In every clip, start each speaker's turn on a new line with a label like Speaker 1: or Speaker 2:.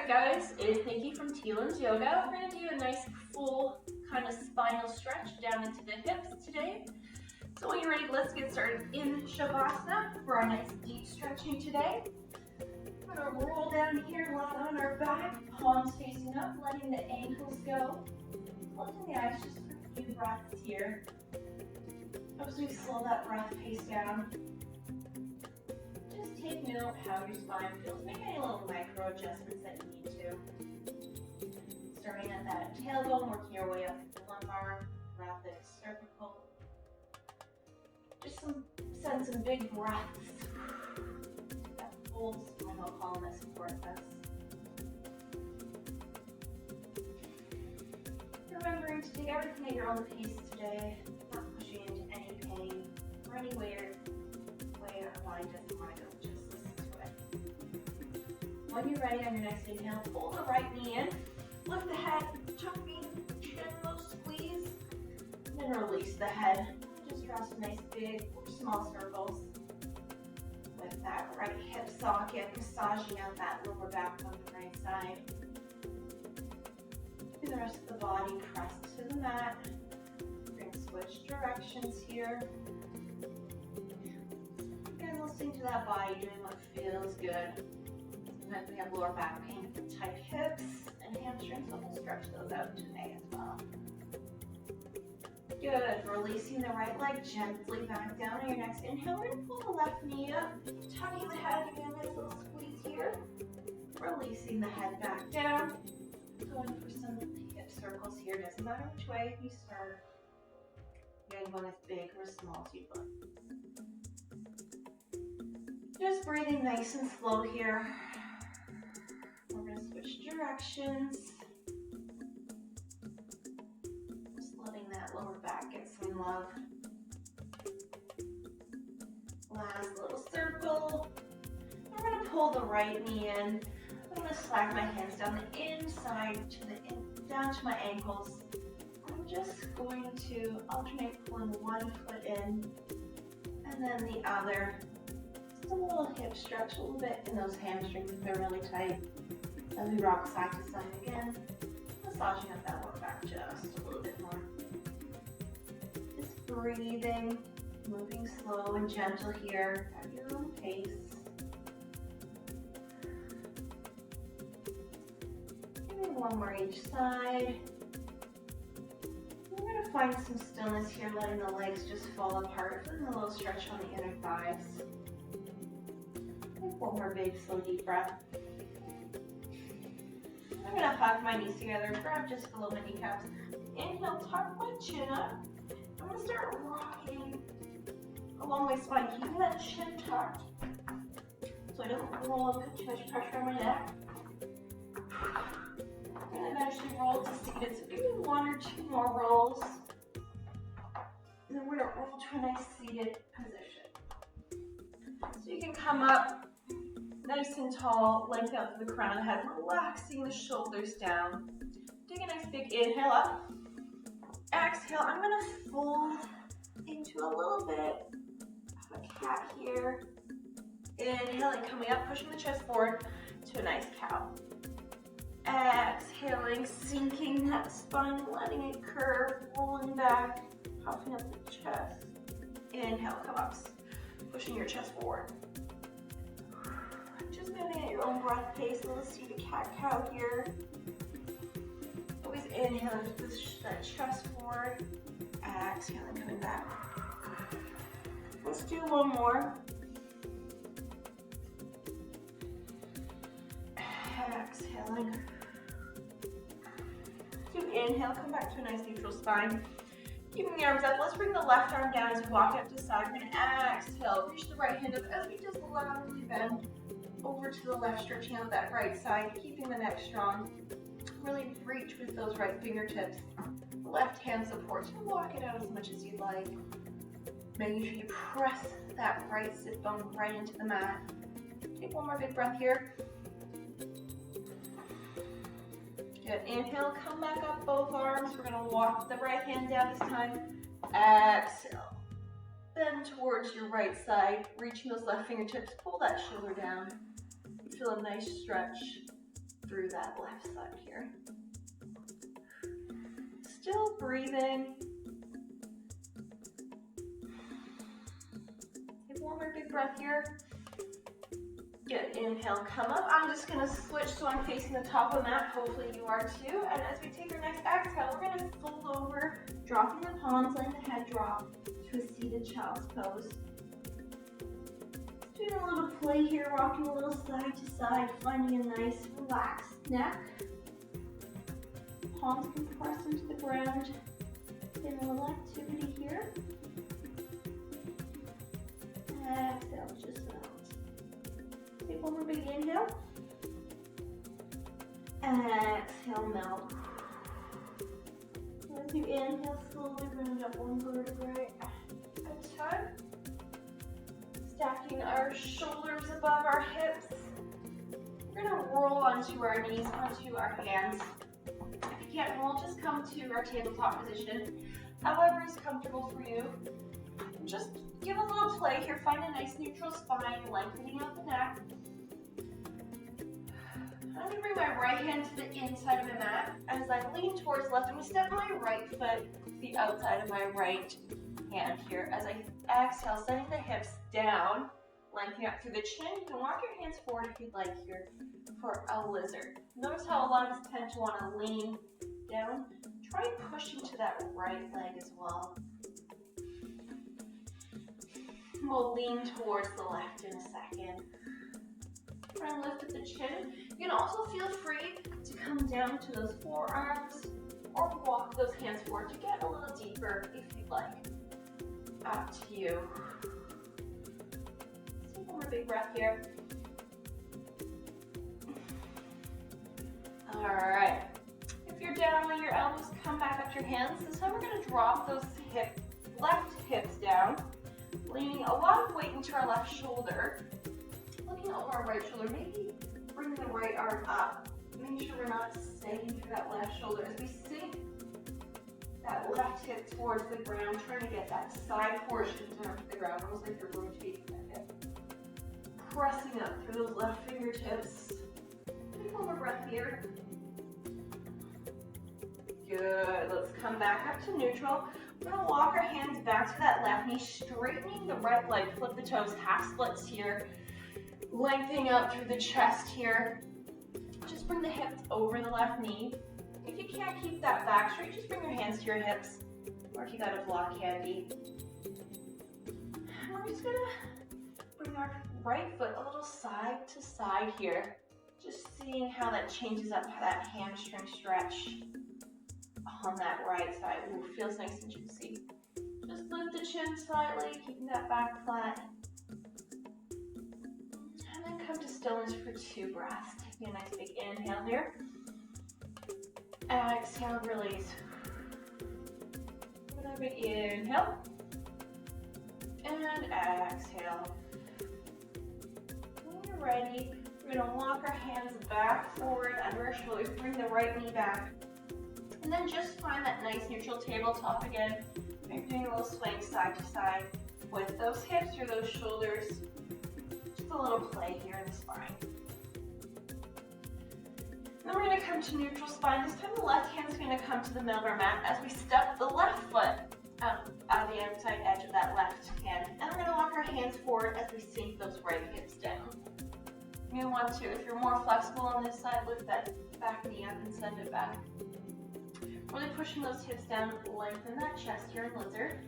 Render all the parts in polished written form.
Speaker 1: Alright guys, it's Nikki from Teelan's Yoga. We're going to do a nice full kind of spinal stretch down into the hips today. So when you're ready, let's get started in Shavasana for our nice deep stretching today. We're going to roll down here, lie on our back, palms facing up, letting the ankles go. Closing the eyes just for a few breaths here. As we slow that breath pace down. Just take note how your spine feels. Make any little micro adjustments that you need to. Starting at that tailbone, working your way up the lumbar, rapid cervical. Just send some big breaths. That full spinal column that supports us. Remembering to take everything at your own pace today, not pushing into any pain or any way our body doesn't want to go. Just listen to it. When you're ready on your next inhale, pull the right knee in, lift the head, tucking, chin, low squeeze, and then release the head. Just draw some nice big or small circles with that right hip socket, massaging out that lower back on the right side. And the rest of the body pressed to the mat. We're going to switch directions here. And listening to that body doing what feels good. Sometimes we have lower back pain, tight hips and hamstrings, so we'll stretch those out today as well. Good. Releasing the right leg gently back down on your next inhale. We're going to pull the left knee up, tucking the head again, a nice little squeeze here. Releasing the head back down. Going for some hip circles here. Doesn't matter which way you start. You can go as big or as small as you'd like. Just breathing nice and slow here. We're going to switch directions. Just letting that lower back get some love. Last little circle. We're going to pull the right knee in. I'm going to slide my hands down the inside down to my ankles. I'm just going to alternate pulling one foot in and then the other. Just a little hip stretch a little bit in those hamstrings if they're really tight. As we rock side to side again, massaging up that lower back just a little bit more. Just breathing, moving slow and gentle here at your own pace. One more each side. We're going to find some stillness here, letting the legs just fall apart, feeling a little stretch on the inner thighs. Take one more big, slow, deep breath. I'm going to hug my knees together, grab just below my kneecaps. Inhale, tuck my chin up. I'm going to start rocking along my spine, keeping that chin tucked so I don't roll and put too much pressure on my neck. And eventually roll to seated. So give me one or two more rolls. And then we're going to roll to a nice seated position. So you can come up nice and tall, lengthen out through the crown of the head, relaxing the shoulders down. Take a nice big inhale up. Exhale, I'm going to fold into a little bit of a cat here. Inhaling, coming up, pushing the chest forward to a nice cow. Exhaling, sinking that spine, letting it curve, rolling back, puffing up the chest. Inhale, come up, pushing your chest forward. Just moving at your own breath pace. Let's do the cat-cow here. Always inhaling, push that chest forward. Exhaling, coming back. Let's do one more. Exhaling. Inhale, come back to a nice neutral spine. Keeping the arms up, let's bring the left arm down as we walk up to side. We're going to exhale, reach the right hand up as we just laterally bend over to the left, stretching out that right side, keeping the neck strong. Really reach with those right fingertips. Left hand supports. You walk it out as much as you'd like. Making sure you press that right sit bone right into the mat. Take one more big breath here. Good. Inhale, come back up both arms. We're going to walk the right hand down this time. Exhale. Bend towards your right side, reaching those left fingertips. Pull that shoulder down. Feel a nice stretch through that left side here. Still breathing. Take one more big breath here. Good, inhale, come up. I'm just gonna switch so I'm facing the top of the mat. Hopefully you are too. And as we take our next exhale, we're gonna fold over, dropping the palms, letting the head drop to a seated child's pose. Doing a little play here, rocking a little side to side, finding a nice relaxed neck. Palms can press into the ground. Getting a little activity here. Exhale, just melt. Take one more big inhale. Exhale, melt. As you inhale, slowly bring up one vertebrae at a time. Stacking our shoulders above our hips. We're gonna roll onto our knees, onto our hands. If you can't roll, just come to our tabletop position. However is comfortable for you. Just give a little play here. Find a nice neutral spine, lengthening out the neck. I'm gonna bring my right hand to the inside of the mat. As I lean towards left, I'm gonna step my right foot to the outside of my right hand here. As I exhale, sending the hips down, lengthening up through the chin. You can walk your hands forward if you'd like here for a lizard. Notice how a lot of us tend to want to lean down. Try pushing to that right leg as well. We'll lean towards the left in a second. Try and lift up the chin. You can also feel free to come down to those forearms or walk those hands forward to get a little deeper if you'd like. Up to you. Take one more big breath here. All right. If you're down on your elbows, come back up to your hands. This time we're going to drop those left hips down, leaning a lot of weight into our left shoulder. Looking over our right shoulder, maybe bring the right arm up. Make sure we're not sagging through that left shoulder as we sink that left hip towards the ground, trying to get that side portion down to the ground, almost like you're rotating that hip. Pressing up through those left fingertips. Take one more breath here. Good. Let's come back up to neutral. We're going to walk our hands back to that left knee, straightening the right leg, flip the toes, half splits here. Lengthening out through the chest here. Just bring the hips over the left knee. If you can't keep that back straight, just bring your hands to your hips, or if you got a block handy. And we're just gonna bring our right foot a little side to side here. Just seeing how that changes up that hamstring stretch on that right side. Ooh, feels nice and juicy. Just lift the chin slightly, keeping that back flat. And then come to stillness for 2 breaths. Taking a nice big inhale here. Exhale, release. Another big inhale. And exhale. When you're ready, we're going to walk our hands back forward under our shoulders. Bring the right knee back. And then just find that nice neutral tabletop again. Maybe doing a little swing side to side with those hips or those shoulders. Just a little play here in the spine. Then we're going to come to neutral spine. This time the left hand is going to come to the middle of our mat as we step the left foot out of the outside edge of that left hand. And we're going to walk our hands forward as we sink those right hips down. You want to, if you're more flexible on this side, lift that back knee up and send it back. Really pushing those hips down, lengthen that chest here in lizard.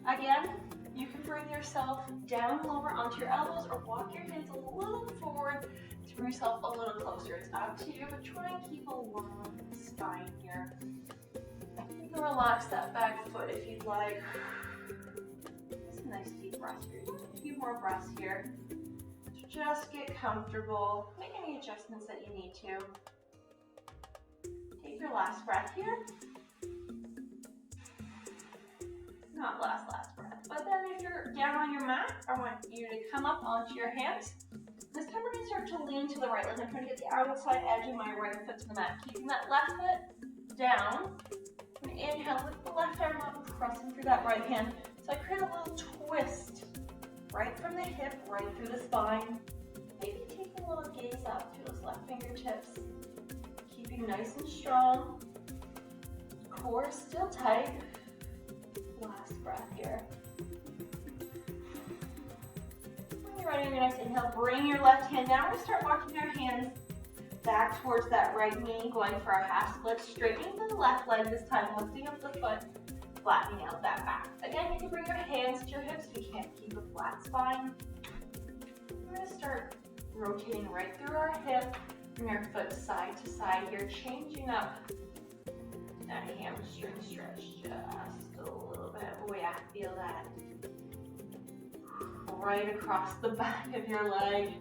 Speaker 1: Again, you can bring yourself down lower onto your elbows or walk your hands a little forward to bring yourself a little closer. It's up to you, but try and keep a long spine here. You can relax that back foot if you'd like. Just a nice deep breath here. A few more breaths here. Just get comfortable. Make any adjustments that you need to. Take your last breath here. Not last breath. But then if you're down on your mat, I want you to come up onto your hands. This time we're going to start to lean to the right leg. I'm trying to get the outside edge of my right foot to the mat. Keeping that left foot down. And inhale, lift the left arm up and pressing through that right hand. So I create a little twist. Right from the hip, right through the spine. Maybe take a little gaze up through those left fingertips. you nice and strong. Core is still tight. Last breath here. When you're ready, your next inhale, bring your left hand down. We're gonna start walking your hands back towards that right knee, going for our half split, straightening the left leg this time, lifting up the foot, flattening out that back. Again, you can bring your hands to your hips. We can't keep a flat spine. We're gonna start rotating right through our hip, bring our foot side to side here, changing up that hamstring stretch just a little bit. Oh yeah, feel that. Right across the back of your leg.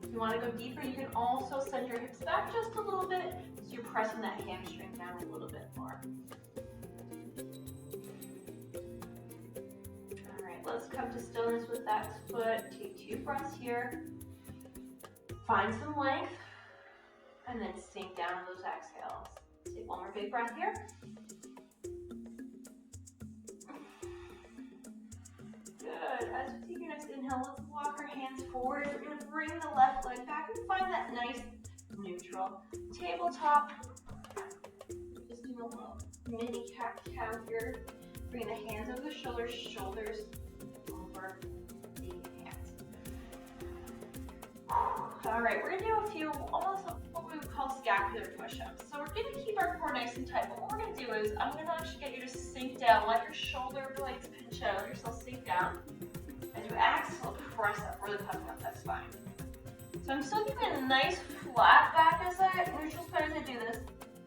Speaker 1: If you want to go deeper, you can also send your hips back just a little bit, so you're pressing that hamstring down a little bit more. All right, let's come to stillness with that foot. Take 2 breaths here. Find some length, and then sink down those exhales. Take 1 more big breath here. Good. As we take your next inhale, let's walk our hands forward. We're going to bring the left leg back and find that nice neutral tabletop. Just do a little mini cat cow here. Bring the hands over the shoulders, shoulders over the hands. All right, we're going to do a few almost what we would call scapular push-ups. So we're going to keep our core nice and tight. But what we're going to do is I'm going to actually get you to sink down. Let your shoulder blades pinch out. Let yourself sink down. As you exhale, press up, really puffing up that spine. So I'm still keeping a nice flat back as I neutral spine as I do this.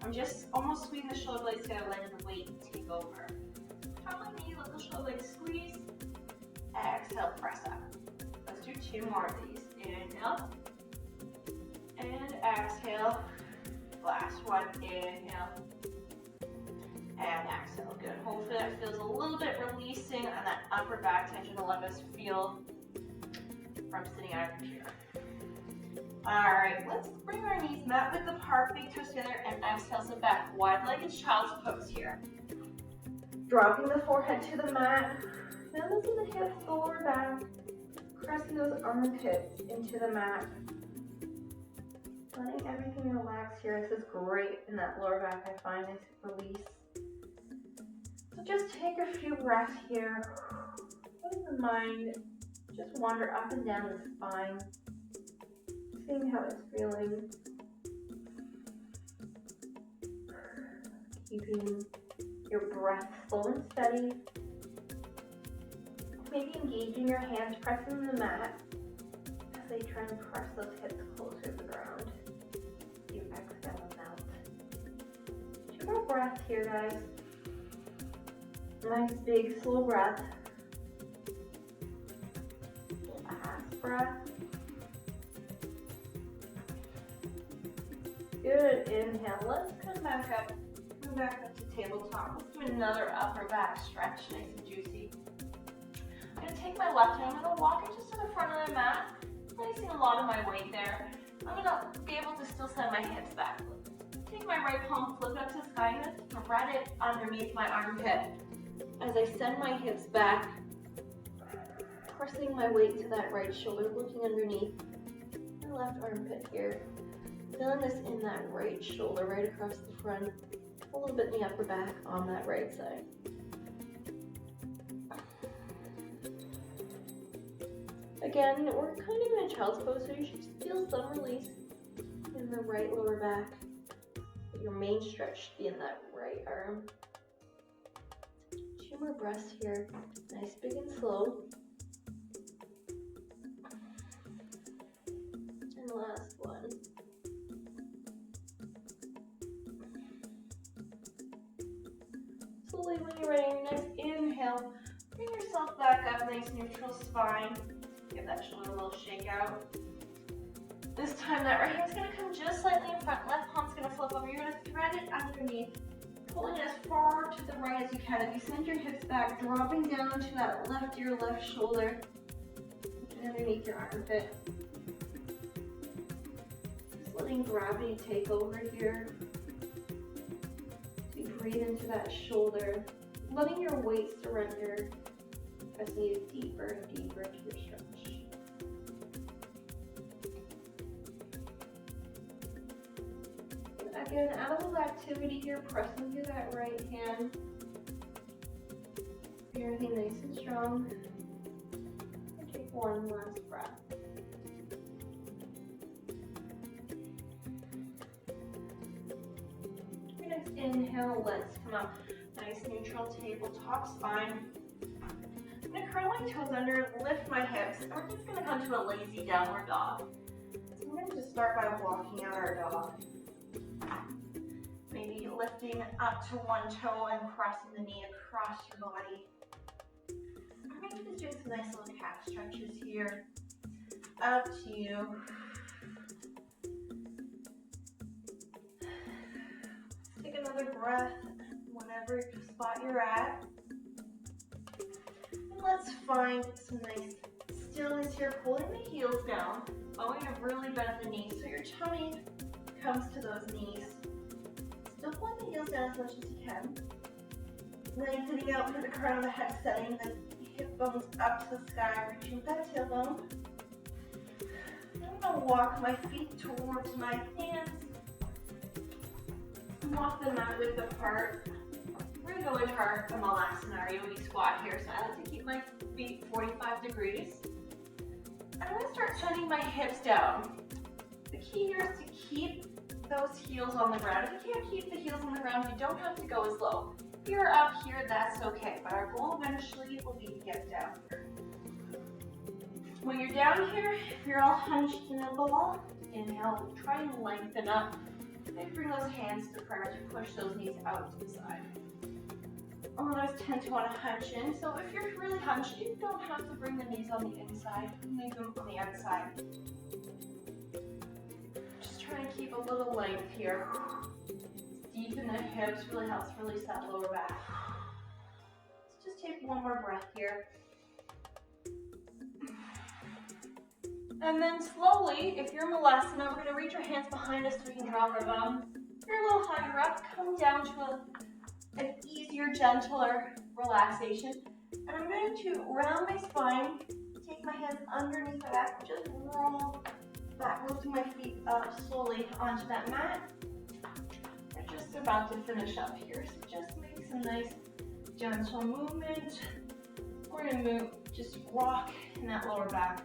Speaker 1: I'm just almost squeezing the shoulder blades together, letting the weight take over. Top my knee, let the shoulder blades squeeze. Exhale, press up. Let's do 2 more of these. Inhale. And exhale. Last one. Inhale. And exhale. Good. Hopefully that feels a little bit releasing on that upper back tension to let us feel from sitting out of your chair. Alright, let's bring our knees mat width apart, big toes together, and exhale, sit back. Wide-legged child's pose here. Dropping the forehead to the mat. Then lifting the hips, the lower back. Pressing those armpits into the mat. Letting everything relax here. This is great in that lower back, I find, nice release. So just take a few breaths here. Let the mind just wander up and down the spine. Seeing how it's feeling. Keeping your breath slow and steady. Maybe engaging your hands, pressing the mat as they try and press those hips closer to the ground. You exhale and out. 2 more breaths here, guys. Nice big slow breath. Last breath. Good. Inhale. Let's come back up. Come back up to tabletop. Let's do another upper back stretch, nice and juicy. I'm going to take my left hand. I'm going to walk it just to the front of the mat, placing a lot of my weight there. I'm going to be able to still send my hips back. Take my right palm, flip it up to the sky, and just thread it underneath my armpit. As I send my hips back, pressing my weight to that right shoulder, looking underneath my left armpit here. Feeling this in that right shoulder, right across the front, a little bit in the upper back on that right side. Again, we're kind of in a child's pose, so you should feel some release in the right lower back. But your main stretch should be in that right arm. 2 more breaths here. Nice, big and slow. And last one. Slowly, when you're ready, your next inhale, bring yourself back up, nice neutral spine. Give that shoulder a little shake out. This time that right hand's gonna come just slightly in front, left palm's gonna flip over. You're gonna thread it underneath, pulling it as far to the right as you can. As you send your hips back, dropping down to that left ear, left shoulder, and underneath your armpit. Just letting gravity take over here. So you breathe into that shoulder, letting your weight surrender, pressing you deeper and deeper into your stretch. Again, out of this activity here, pressing through that right hand. Everything nice and strong. And take one last breath. Your next inhale, let's come up. Nice neutral tabletop spine. I'm going to curl my toes under, lift my hips, and we're just going to come to a lazy downward dog. So I'm going to just start by walking out our dog. Maybe lifting up to one toe and crossing the knee across your body. Or maybe just doing some nice little calf stretches here. Up to you. Take another breath whatever spot you're at. And let's find some nice stillness here, pulling the heels down. I want you to really bend the knees so your tummy comes to those knees. Still pulling the heels down as much as you can. Lengthening out through the crown of the head, setting the hip bones up to the sky, reaching with that tailbone. I'm going to walk my feet towards my hands. Walk the mat width apart. We're going to go into our Malasana yogi squat here. So I like to keep my feet 45 degrees. I'm going to start shutting my hips down. The key here is to keep those heels on the ground. If you can't keep the heels on the ground, you don't have to go as low. If you're up here, that's okay. But our goal eventually will be to get down here. When you're down here, if you're all hunched in a ball, inhale, try and lengthen up. Maybe bring those hands to prayer to push those knees out to the side. A lot of us tend to want to hunch in, so if you're really hunched, you don't have to bring the knees on the inside, leave them on the outside. Just try and keep a little length here. Deepen the hips, really helps release that lower back. Let's just take one more breath here. And then slowly, if you're in Malasana, we're going to reach our hands behind us so we can drop our bum. If you're a little higher up, come down to an easier, gentler relaxation. And I'm going to round my spine, take my hands underneath my back, just roll back, lifting my feet up slowly onto that mat. We're just about to finish up here, so just make some nice, gentle movement. We're going to move, just rock in that lower back.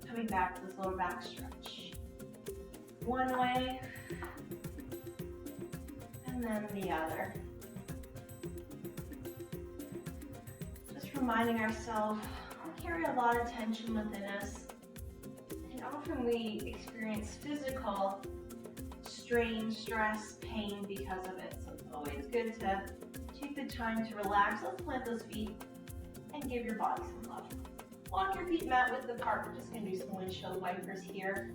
Speaker 1: Coming back to this lower back stretch. One way, and then the other. Just reminding ourselves, we carry a lot of tension within us. And often we experience physical strain, stress, pain because of it. So it's always good to take the time to relax. Let's plant those feet and give your body some love. Walk your feet mat width apart. We're just going to do some windshield wipers here.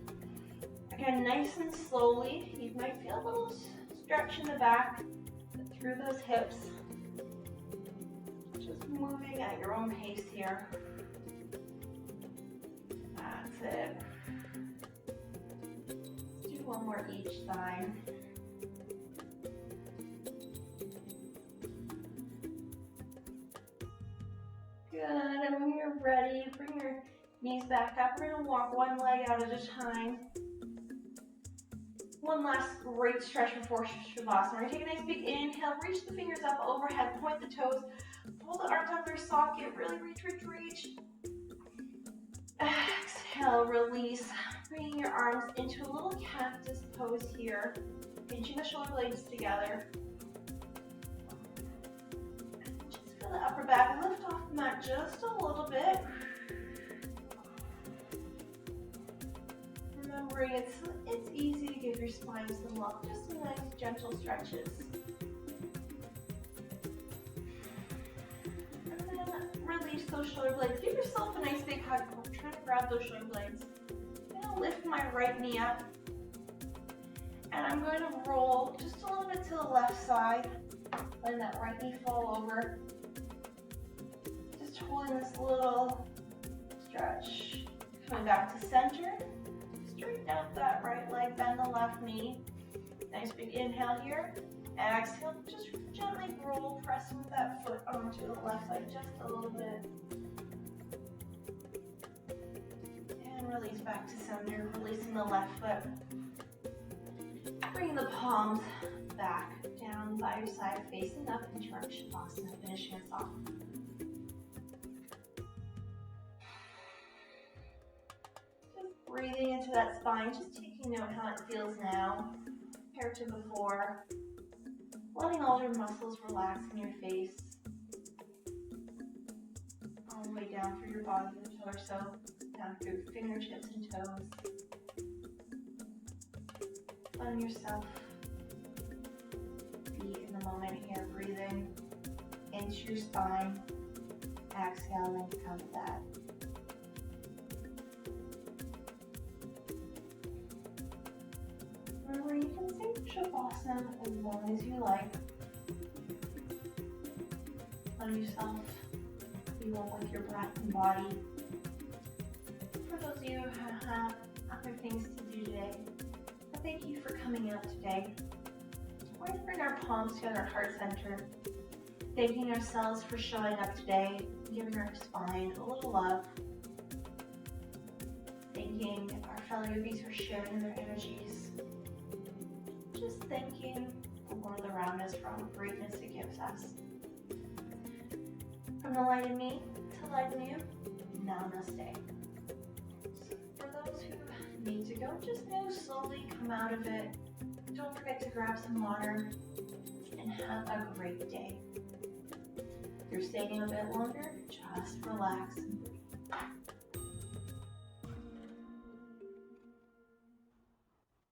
Speaker 1: Again, nice and slowly. You might feel a little stretch in the back, but through those hips. Just moving at your own pace here. That's it. Let's do one more each side. Good, and when you're ready, bring your knees back up. We're going to walk one leg out at a time. One last great stretch before Shavasana. We're going to take a nice big inhale, reach the fingers up overhead, point the toes, pull the arms under socket, really reach, reach, reach. Exhale, release, bringing your arms into a little cactus pose here, pinching the shoulder blades together. The upper back, lift off the mat just a little bit. Remembering it's easy to give your spine some love, just some nice gentle stretches. And then release those shoulder blades. Give yourself a nice big hug. I'm trying to grab those shoulder blades. I'm going to lift my right knee up. And I'm going to roll just a little bit to the left side. Letting that right knee fall over. Holding this little stretch. Coming back to center. Straighten out that right leg, bend the left knee. Nice big inhale here. Exhale, just gently roll, pressing with that foot onto the left side just a little bit. And release back to center, releasing the left foot. bring the palms back down by your side, facing up into our Shavasana, finishing us off. Just breathing into that spine, just taking note how it feels now compared to before. Letting all your muscles relax in your face. All the way down through your body and torso, down through fingertips and toes. Letting yourself be in the moment here, breathing into your spine, exhaling out of that. Remember, you can stay in Shavasana as long as you like. Let yourself be one with your breath and body. For those of you who have other things to do today, thank you for coming out today. We're going to bring our palms together at heart center, thanking ourselves for showing up today, giving our spine a little love, thanking our fellow yogis for sharing their energies, just thanking the world around us for all the greatness it gives us. From the light in me to light in you, namaste. For those who need to go, just know slowly come out of it. Don't forget to grab some water and have a great day. If you're staying a bit longer, just relax and breathe.